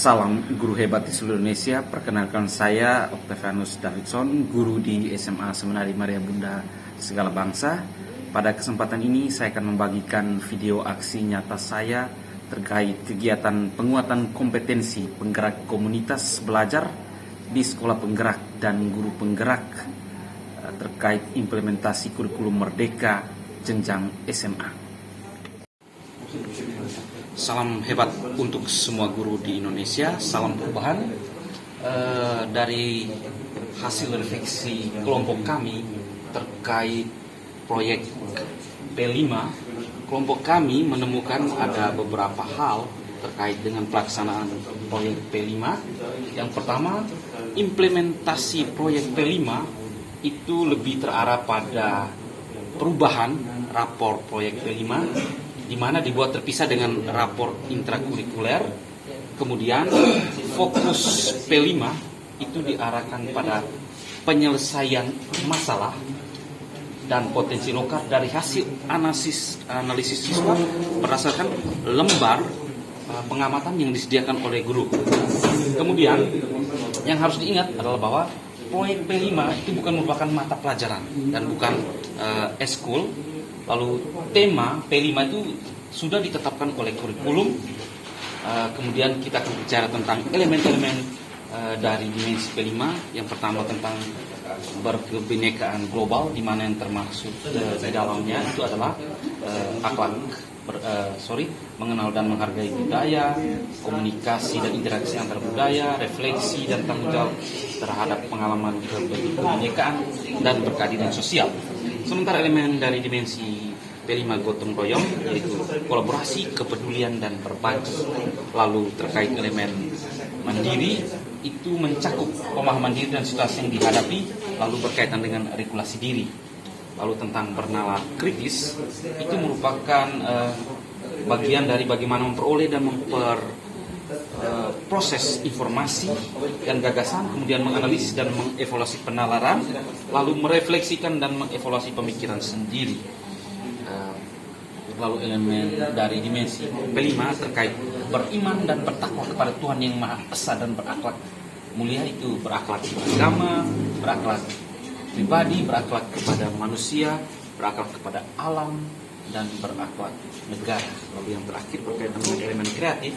Salam guru hebat di seluruh Indonesia. Perkenalkan saya Octavianus Davidson, guru di SMA Seminari Maria Bunda Segala Bangsa. Pada kesempatan ini saya akan membagikan video aksi nyata saya terkait kegiatan penguatan kompetensi penggerak komunitas belajar di sekolah penggerak dan guru penggerak terkait implementasi kurikulum merdeka jenjang SMA. Salam hebat untuk semua guru di Indonesia, salam perubahan. Dari hasil refleksi kelompok kami terkait proyek P5, kelompok kami menemukan ada beberapa hal terkait dengan pelaksanaan proyek P5. Yang pertama, implementasi proyek P5 itu lebih terarah pada perubahan rapor proyek P5, di mana dibuat terpisah dengan rapor intrakurikuler. Kemudian fokus P5 itu diarahkan pada penyelesaian masalah dan potensi lokal dari hasil analisis siswa berdasarkan lembar pengamatan yang disediakan oleh guru. Kemudian yang harus diingat adalah bahwa proyek P5 itu bukan merupakan mata pelajaran dan bukan eskul. Lalu tema P5 itu sudah ditetapkan oleh kurikulum. Kemudian kita akan bicara tentang elemen-elemen dari dimensi P5. Yang pertama tentang berkebinekaan global, di mana yang termaksud di dalamnya itu adalah mengenal dan menghargai budaya, komunikasi dan interaksi antar budaya, refleksi dan tanggung jawab terhadap pengalaman kebinekaan dan berkeadilan sosial. Sementara elemen dari dimensi P5 gotong royong yaitu kolaborasi, kepedulian, dan berbagi. Lalu terkait elemen mandiri itu mencakup pemahaman diri dan situasi yang dihadapi, lalu berkaitan dengan regulasi diri. Lalu tentang bernalar kritis itu merupakan bagian dari bagaimana memperoleh dan proses informasi dan gagasan, kemudian menganalisis dan mengevaluasi penalaran, lalu merefleksikan dan mengevaluasi pemikiran sendiri. Lalu elemen dari dimensi P5 terkait beriman dan bertakwa kepada Tuhan yang Maha Esa dan berakhlak mulia, itu berakhlak agama, berakhlak pribadi, berakhlak kepada manusia, berakhlak kepada alam, dan berakhlak negara. Lalu yang terakhir berkaitan dengan elemen kreatif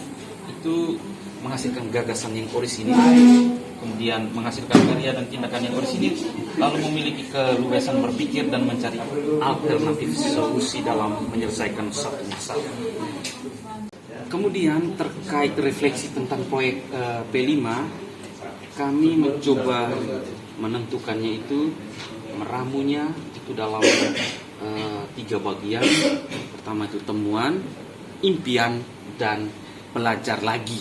itu menghasilkan gagasan yang orisinil, kemudian menghasilkan karya dan tindakan yang orisinil, lalu memiliki keluasan berpikir dan mencari alternatif solusi dalam menyelesaikan satu masalah. Kemudian terkait refleksi tentang proyek P5, kami mencoba menentukannya itu, meramunya itu dalam 3 bagian. Pertama itu temuan, impian, dan belajar lagi,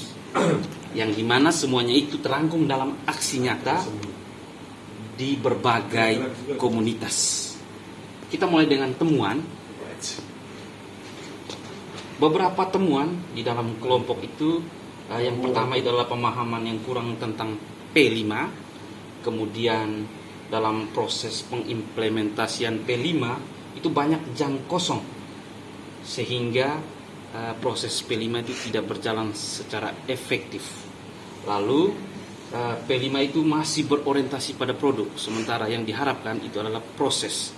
yang dimana semuanya itu terangkum dalam aksi nyata di berbagai komunitas. Kita mulai dengan temuan. Beberapa temuan di dalam kelompok itu, yang pertama itu adalah pemahaman yang kurang tentang P5. Kemudian dalam proses pengimplementasian P5 itu banyak jam kosong, sehingga proses P5 itu tidak berjalan secara efektif. Lalu P5 itu masih berorientasi pada produk, sementara yang diharapkan itu adalah proses.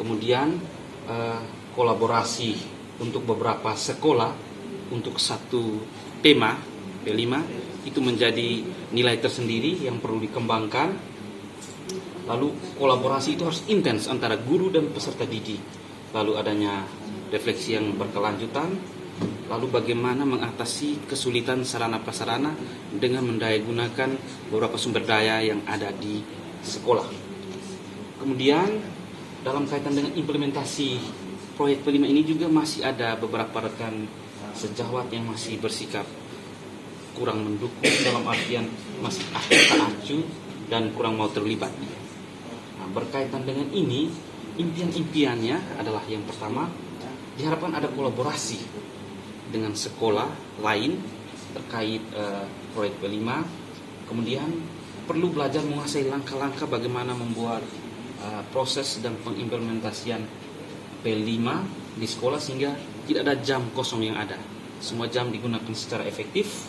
Kemudian kolaborasi untuk beberapa sekolah untuk satu tema P5 itu menjadi nilai tersendiri yang perlu dikembangkan. Lalu kolaborasi itu harus intens antara guru dan peserta didik. Lalu adanya refleksi yang berkelanjutan, lalu bagaimana mengatasi kesulitan sarana prasarana dengan mendayagunakan beberapa sumber daya yang ada di sekolah. Kemudian dalam kaitan dengan implementasi proyek P5 ini juga masih ada beberapa rekan sejawat yang masih bersikap kurang mendukung, dalam artian masih acu dan kurang mau terlibat. Nah, berkaitan dengan ini, impian-impiannya adalah yang pertama, diharapkan ada kolaborasi dengan sekolah lain terkait proyek P5. Kemudian perlu belajar menguasai langkah-langkah bagaimana membuat proses dan pengimplementasian P5 di sekolah sehingga tidak ada jam kosong yang ada. Semua jam digunakan secara efektif.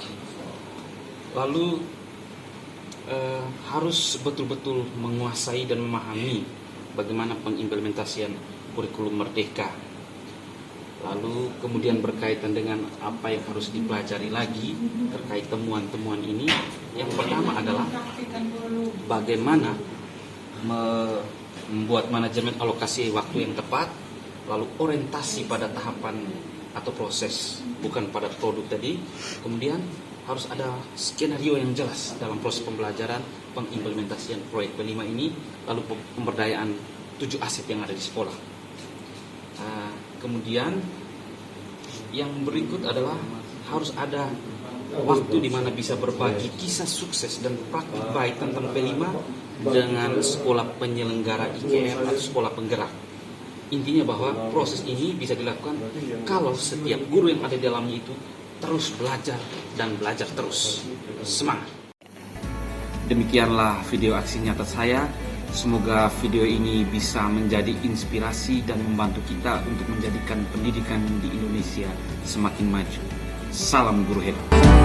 Lalu harus betul-betul menguasai dan memahami bagaimana pengimplementasian kurikulum Merdeka. Lalu kemudian berkaitan dengan apa yang harus dipelajari lagi terkait temuan-temuan ini. Yang pertama adalah bagaimana membuat manajemen alokasi waktu yang tepat, lalu orientasi pada tahapan atau proses, bukan pada produk tadi. Kemudian harus ada skenario yang jelas dalam proses pembelajaran pengimplementasian proyek P5 ini, lalu pemberdayaan 7 aset yang ada di sekolah. Kemudian yang berikut adalah harus ada waktu di mana bisa berbagi kisah sukses dan praktik baik tentang P5 dengan sekolah penyelenggara IKM atau sekolah penggerak. Intinya bahwa proses ini bisa dilakukan kalau setiap guru yang ada di dalamnya itu terus belajar dan belajar terus. Semangat! Demikianlah video aksi nyata saya. Semoga video ini bisa menjadi inspirasi dan membantu kita untuk menjadikan pendidikan di Indonesia semakin maju. Salam guru hebat.